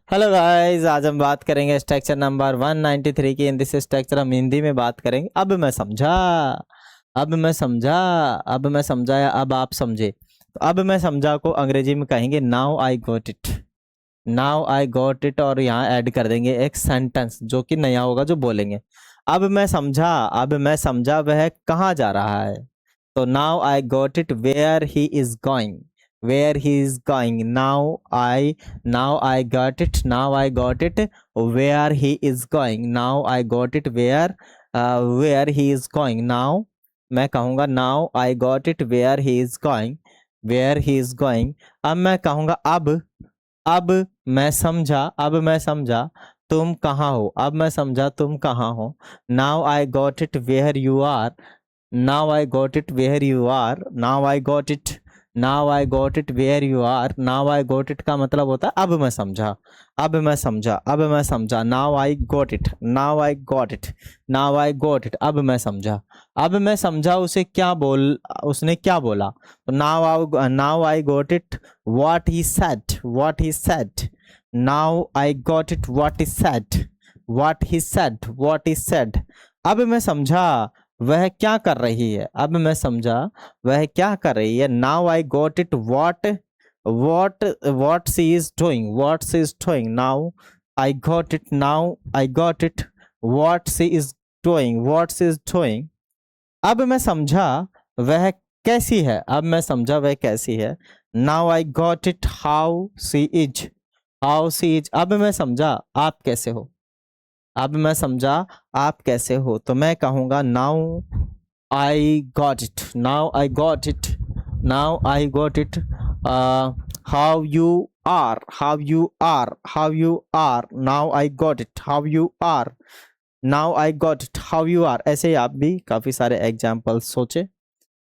Hello guys, आज हम बात करेंगे स्ट्रक्चर नंबर 193 की। इन दिस स्ट्रक्चर हम हिंदी में बात करेंगे। अब मैं समझा, अब मैं समझा, अब मैं समझा या अब आप समझे। तो अब मैं समझा को अंग्रेजी में कहेंगे now I got it. Now I got it, और यहाँ ऐड कर देंगे एक सेंटेंस जो कि नया होगा जो बोलेंगे। अब मैं समझा, अब मैं समझा वह कहाँ जा रहा है। तो now I got it where he is going, where he is going. Now I got it, now I got it where he is going. Now I got it where he is going. Now मैं कहूँगा now I got it where he is going, where he is going. अब मैं कहूँगा अब मैं समझा, अब मैं समझा तुम कहाँ हो। अब मैं समझा तुम कहाँ हो। Now I got it where you are, now I got it where you are. Now I got it, now I got it where you are. Now I got it का मतलब होता है अब मैं समझा, अब मैं समझा, अब मैं समझा। Now I got it, now I got it, now I got it. अब मैं समझा, अब मैं समझा उसे क्या बोल, उसने क्या बोला। तो now I got it what he said, what he said. Now I got it what he said, what he said, what he said. अब मैं समझा वह क्या कर रही है। अब मैं समझा वह क्या कर रही है। Now I got it what she is doing, what she is doing. Now I got it, now I got it what she is doing, what she is doing. अब मैं समझा वह कैसी है। अब मैं समझा वह कैसी है। Now I got it how she is, how she is. अब मैं समझा आप कैसे हो। अब मैं समझा आप कैसे हो। तो मैं कहूँगा now I got it, now I got it, now I got it how you are, how you are, how you are. Now I got it how you are, now I got it how you are. ऐसे ही आप भी काफ़ी सारे examples सोचें,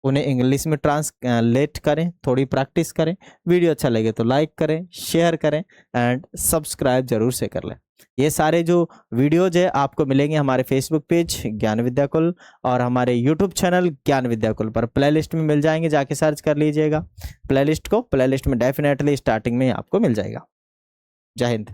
उन्हें English में translate करें, थोड़ी प्रैक्टिस करें। वीडियो अच्छा लगे तो लाइक करें, शेयर करें एंड सब्सक्राइब जरूर से कर लें। ये सारे जो वीडियोज है आपको मिलेंगे हमारे फेसबुक पेज ज्ञान विद्याकुल और हमारे यूट्यूब चैनल ज्ञान विद्याकुल पर। प्लेलिस्ट में मिल जाएंगे, जाके सर्च कर लीजिएगा प्लेलिस्ट को। प्लेलिस्ट में डेफिनेटली स्टार्टिंग में आपको मिल जाएगा। जय हिंद।